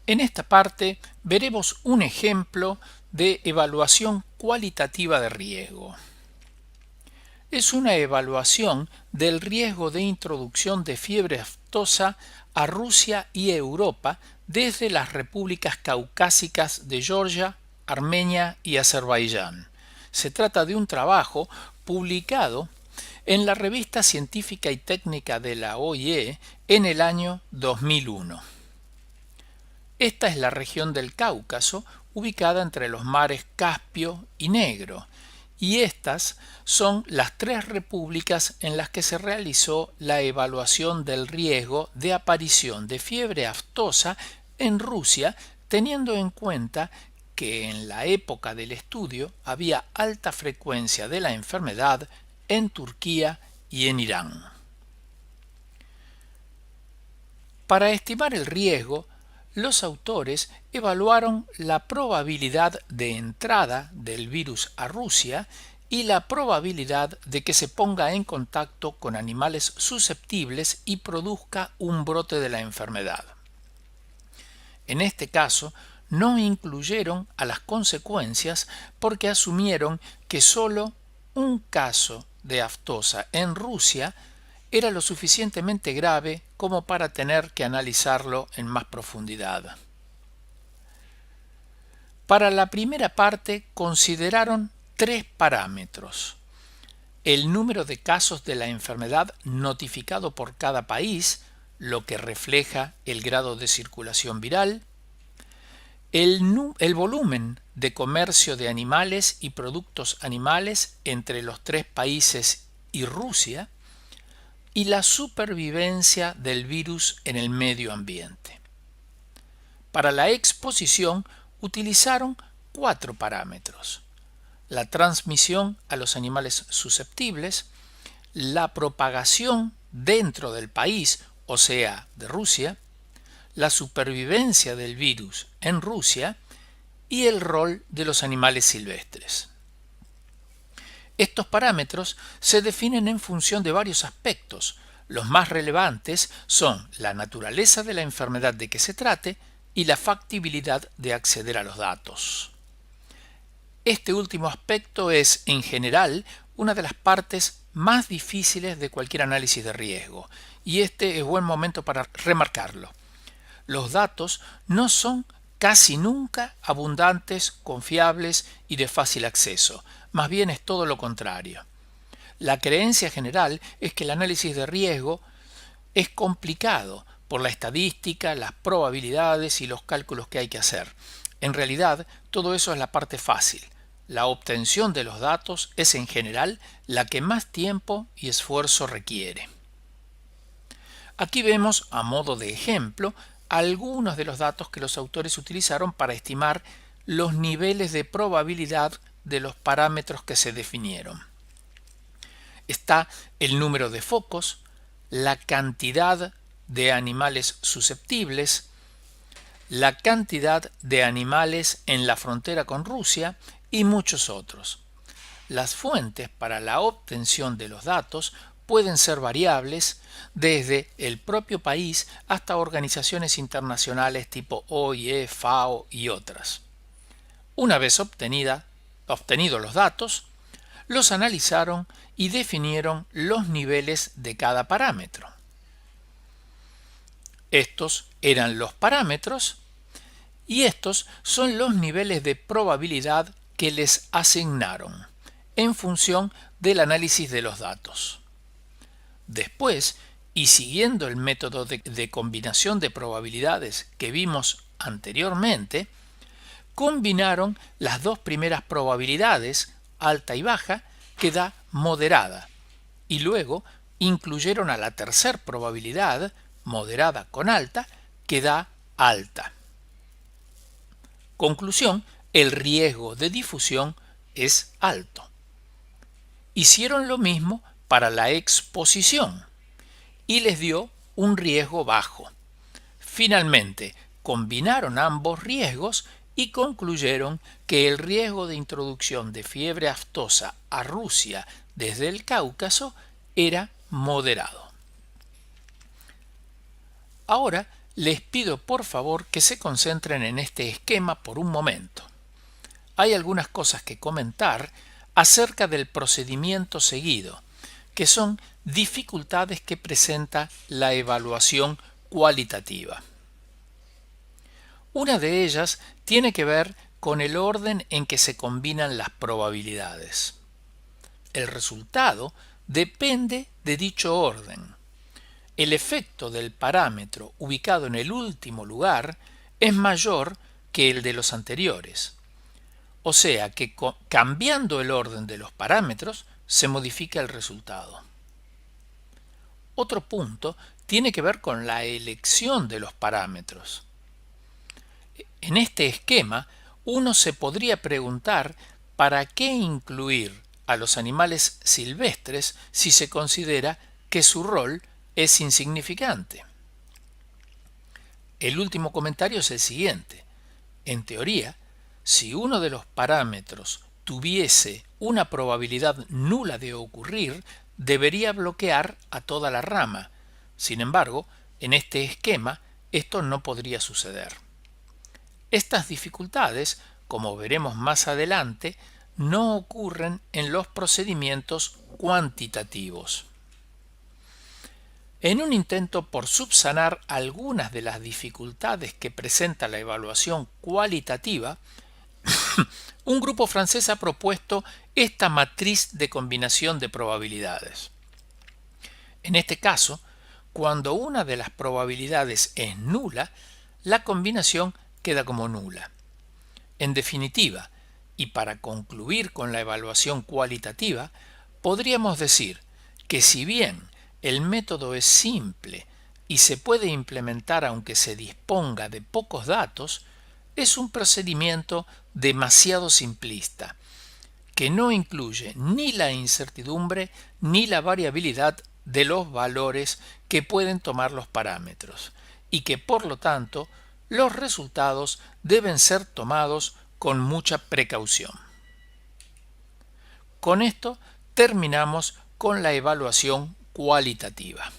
En esta parte veremos un ejemplo de evaluación cualitativa de riesgo. Es una evaluación del riesgo de introducción de fiebre aftosa a Rusia y Europa desde las repúblicas caucásicas de Georgia, Armenia y Azerbaiyán. Se trata de un trabajo publicado en la revista científica y técnica de la OIE en el año 2001. Esta es la región del Cáucaso, ubicada entre los mares Caspio y Negro, y estas son las tres repúblicas en las que se realizó la evaluación del riesgo de aparición de fiebre aftosa en Rusia, teniendo en cuenta que en la época del estudio había alta frecuencia de la enfermedad en Turquía y en Irán. Para estimar el riesgo, los autores evaluaron la probabilidad de entrada del virus a Rusia y la probabilidad de que se ponga en contacto con animales susceptibles y produzca un brote de la enfermedad. En este caso, no incluyeron a las consecuencias porque asumieron que solo un caso de aftosa en Rusia era lo suficientemente grave como para tener que analizarlo en más profundidad. Para la primera parte consideraron tres parámetros: el número de casos de la enfermedad notificado por cada país, lo que refleja el grado de circulación viral, el volumen de comercio de animales y productos animales entre los tres países y Rusia, y la supervivencia del virus en el medio ambiente. Para la exposición utilizaron cuatro parámetros: la transmisión a los animales susceptibles, la propagación dentro del país, o sea, de Rusia, la supervivencia del virus en Rusia y el rol de los animales silvestres. Estos parámetros se definen en función de varios aspectos. Los más relevantes son la naturaleza de la enfermedad de que se trate y la factibilidad de acceder a los datos. Este último aspecto es, en general, una de las partes más difíciles de cualquier análisis de riesgo, y este es buen momento para remarcarlo. Los datos no son casi nunca abundantes, confiables y de fácil acceso. Más bien es todo lo contrario. La creencia general es que el análisis de riesgo es complicado por la estadística, las probabilidades y los cálculos que hay que hacer. En realidad, todo eso es la parte fácil. La obtención de los datos es en general la que más tiempo y esfuerzo requiere. Aquí vemos, a modo de ejemplo, algunos de los datos que los autores utilizaron para estimar los niveles de probabilidad de los parámetros que se definieron. Está el número de focos, la cantidad de animales susceptibles, la cantidad de animales en la frontera con Rusia y muchos otros. Las fuentes para la obtención de los datos pueden ser variables, desde el propio país hasta organizaciones internacionales tipo OIE, FAO y otras. Una vez obtenidos los datos, los analizaron y definieron los niveles de cada parámetro. Estos eran los parámetros y estos son los niveles de probabilidad que les asignaron en función del análisis de los datos. Después, y siguiendo el método de combinación de probabilidades que vimos anteriormente, combinaron las dos primeras probabilidades, alta y baja, que da moderada, y luego incluyeron a la tercera probabilidad, moderada con alta, que da alta. Conclusión: el riesgo de difusión es alto. Hicieron lo mismo para la exposición y les dio un riesgo bajo. Finalmente, combinaron ambos riesgos y concluyeron que el riesgo de introducción de fiebre aftosa a Rusia desde el Cáucaso era moderado. Ahora les pido por favor que se concentren en este esquema por un momento. Hay algunas cosas que comentar acerca del procedimiento seguido, que son dificultades que presenta la evaluación cualitativa. Una de ellas tiene que ver con el orden en que se combinan las probabilidades. El resultado depende de dicho orden. El efecto del parámetro ubicado en el último lugar es mayor que el de los anteriores. O sea que cambiando el orden de los parámetros se modifica el resultado. Otro punto tiene que ver con la elección de los parámetros. En este esquema, uno se podría preguntar para qué incluir a los animales silvestres si se considera que su rol es insignificante. El último comentario es el siguiente. En teoría, si uno de los parámetros tuviese una probabilidad nula de ocurrir, debería bloquear a toda la rama. Sin embargo, en este esquema, esto no podría suceder. Estas dificultades, como veremos más adelante, no ocurren en los procedimientos cuantitativos. En un intento por subsanar algunas de las dificultades que presenta la evaluación cualitativa, un grupo francés ha propuesto esta matriz de combinación de probabilidades. En este caso, cuando una de las probabilidades es nula, la combinación queda como nula. En definitiva, y para concluir con la evaluación cualitativa, podríamos decir que si bien el método es simple y se puede implementar aunque se disponga de pocos datos, es un procedimiento demasiado simplista, que no incluye ni la incertidumbre ni la variabilidad de los valores que pueden tomar los parámetros, y que por lo tanto los resultados deben ser tomados con mucha precaución. Con esto terminamos con la evaluación cualitativa.